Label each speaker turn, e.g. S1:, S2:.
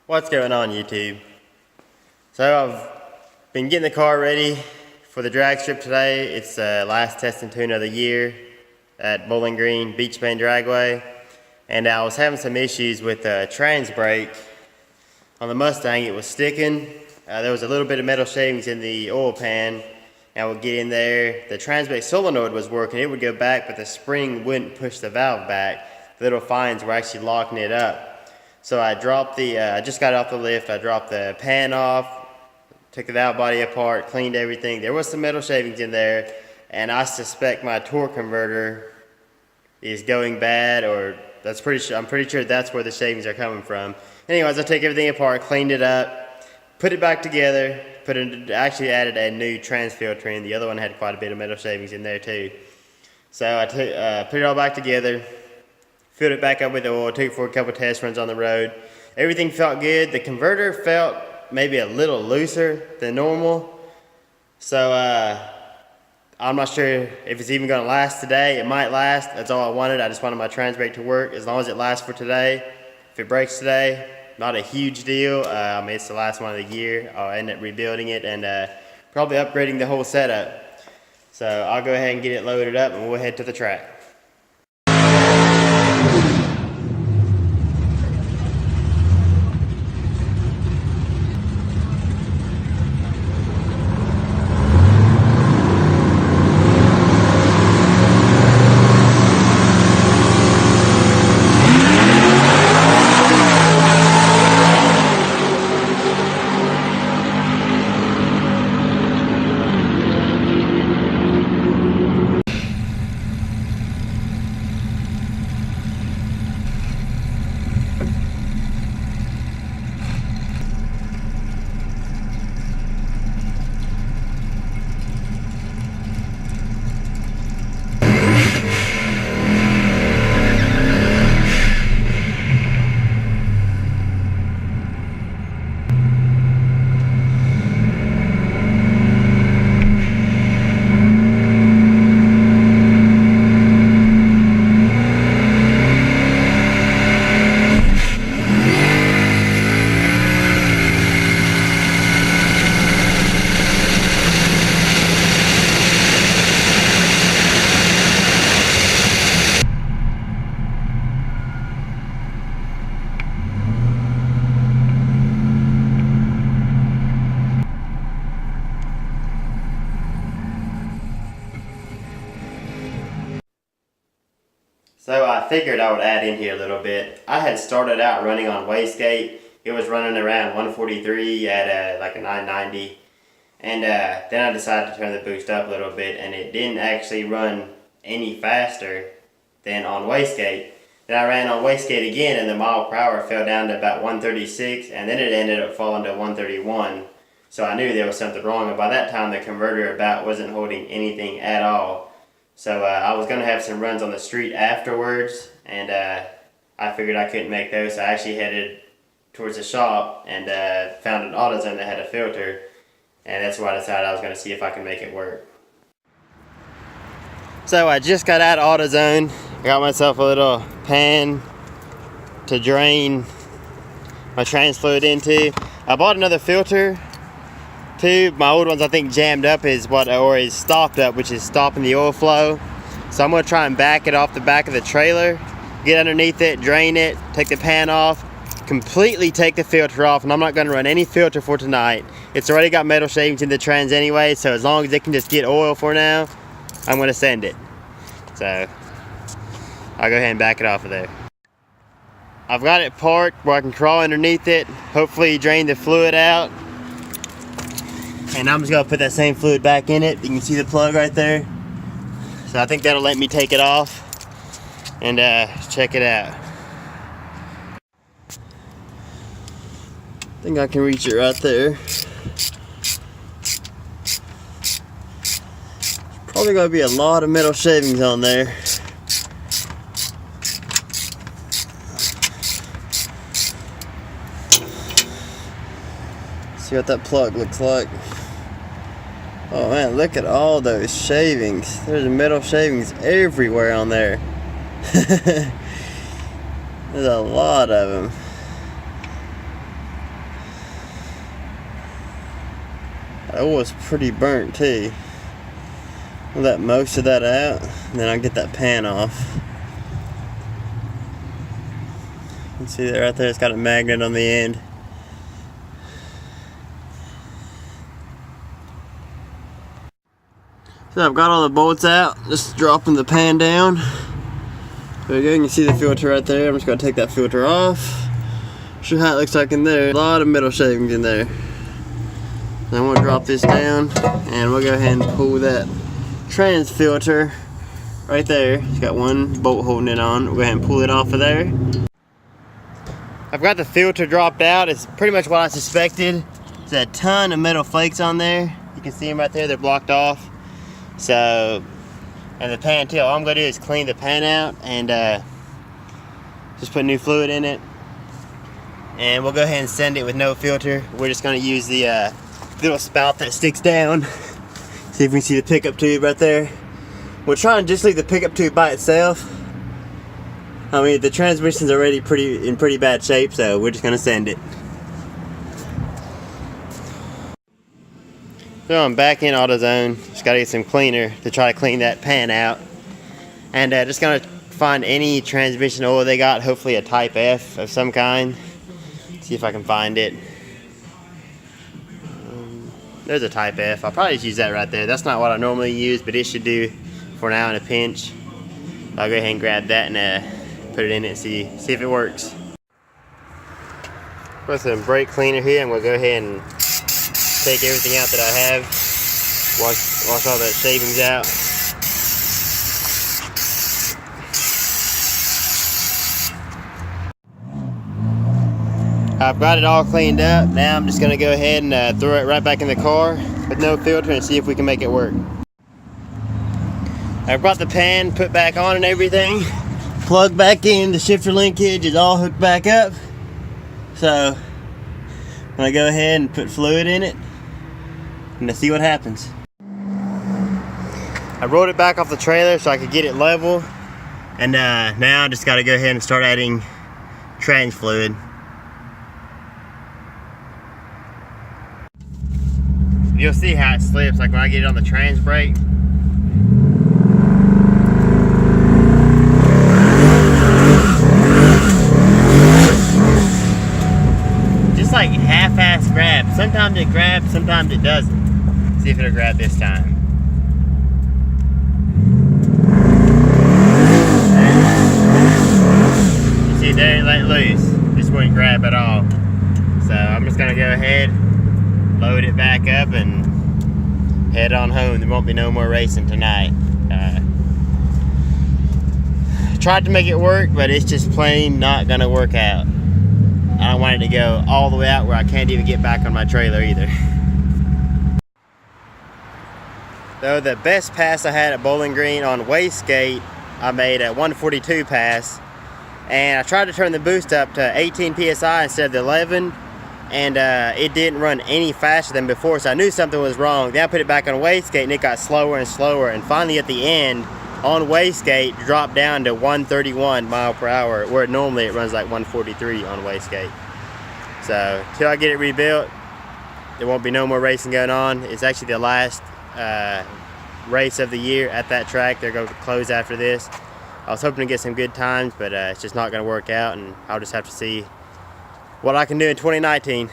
S1: What's going on, YouTube? So I've been getting the car ready for the drag strip today. It's the last test and tune of the year at Bowling Green Beach Bend Dragway. And I was having some issues with the trans brake on the Mustang. It was sticking. There was a little bit of metal shavings in the oil pan. And I would get in there. The trans brake solenoid was working. It would go back, but the spring wouldn't push the valve back. The little fines were actually locking it up. So I dropped I just got off the lift. I dropped the pan off, took the valve body apart, cleaned everything. There was some metal shavings in there, and I suspect my torque converter is going bad, or I'm pretty sure that's where the shavings are coming from. Anyways, I took everything apart, cleaned it up, put it back together, actually added a new trans filter in. The other one had quite a bit of metal shavings in there too. So I put it all back together, filled it back up with oil, took it for a couple test runs on the road. Everything felt good. The converter felt maybe a little looser than normal. So I'm not sure if it's even gonna last today. It might last, that's all I wanted. I just wanted my trans brake to work as long as it lasts for today. If it breaks today, not a huge deal. I mean, it's the last one of the year. I'll end up rebuilding it and probably upgrading the whole setup. So I'll go ahead and get it loaded up and we'll head to the track. So I figured I would add in here a little bit. I had started out running on wastegate. It was running around 143 at like a 990. And then I decided to turn the boost up a little bit, and it didn't actually run any faster than on wastegate. Then I ran on wastegate again, and the mile per hour fell down to about 136, and then it ended up falling to 131. So I knew there was something wrong, and by that time the converter about wasn't holding anything at all. So I was going to have some runs on the street afterwards, and I figured I couldn't make those, so I actually headed towards the shop and found an AutoZone that had a filter, and that's why I decided I was going to see if I can make it work. So I just got out of AutoZone. I got myself a little pan to drain my trans fluid into. I bought another filter too. My old ones I think jammed up or is stopped up, which is stopping the oil flow. So I'm going to try and back it off the back of the trailer, get underneath it, drain it, take the pan off, completely take the filter off, and I'm not going to run any filter for tonight. It's already got metal shavings in the trans anyway, so as long as it can just get oil for now, I'm going to send it. So I'll go ahead and back it off of there. I've got it parked where I can crawl underneath it, hopefully drain the fluid out. And I'm just going to put that same fluid back in it. You can see the plug right there. So I think that'll let me take it off and check it out. I think I can reach it right there. Probably going to be a lot of metal shavings on there. See what that plug looks like. Oh man, look at all those shavings. There's metal shavings everywhere on there. There's a lot of them. The oil's pretty burnt too. We'll let most of that out, and then I'll get that pan off. You can see that right there, it's got a magnet on the end. So I've got all the bolts out, just dropping the pan down. There we go, you can see the filter right there. I'm just gonna take that filter off. Show you how it looks like in there. A lot of metal shavings in there. Then we'll drop this down and we'll go ahead and pull that trans filter right there. It's got one bolt holding it on. We'll go ahead and pull it off of there. I've got the filter dropped out. It's pretty much what I suspected. There's a ton of metal flakes on there. You can see them right there, they're blocked off. So, and the pan too, all I'm gonna do is clean the pan out and just put new fluid in it. And we'll go ahead and send it with no filter. We're just gonna use the little spout that sticks down. See if we can see the pickup tube right there. We'll try and just leave the pickup tube by itself. I mean, the transmission's already in pretty bad shape, so we're just gonna send it. So I'm back in AutoZone. Just gotta get some cleaner to try to clean that pan out. And just gonna find any transmission oil they got, hopefully a Type F of some kind. See if I can find it. There's a Type F. I'll probably just use that right there. That's not what I normally use, but it should do for now in a pinch. I'll go ahead and grab that and put it in it and see if it works. Put some brake cleaner here. I'm gonna go ahead and take everything out that I have. Wash all that shavings out. I've got it all cleaned up. Now I'm just gonna go ahead and throw it right back in the car with no filter and see if we can make it work. I've got the pan put back on and everything. Plug back in, the shifter linkage is all hooked back up. So I'm gonna go ahead and put fluid in it and see what happens. I rolled it back off the trailer so I could get it level. And now I just gotta go ahead and start adding trans fluid. You'll see how it slips, like when I get it on the trans brake. Just like half-ass grab. Sometimes it grabs, sometimes it doesn't. See if it'll grab this time. You see there, it let loose. This wouldn't grab at all. So I'm just gonna go ahead, load it back up and head on home. There won't be no more racing tonight. Tried to make it work, but it's just plain not gonna work out. I don't want it to go all the way out where I can't even get back on my trailer either. Though the best pass I had at Bowling Green on wastegate, I made a 142 pass, and I tried to turn the boost up to 18 PSI instead of the 11, and it didn't run any faster than before, so I knew something was wrong. Then I put it back on wastegate and it got slower and slower, and finally at the end on wastegate dropped down to 131 mile per hour, where normally it runs like 143 on wastegate. So till I get it rebuilt, there won't be no more racing going on. It's actually the last race of the year at that track. They're going to close after this. I was hoping to get some good times, but it's just not going to work out, and I'll just have to see what I can do in 2019.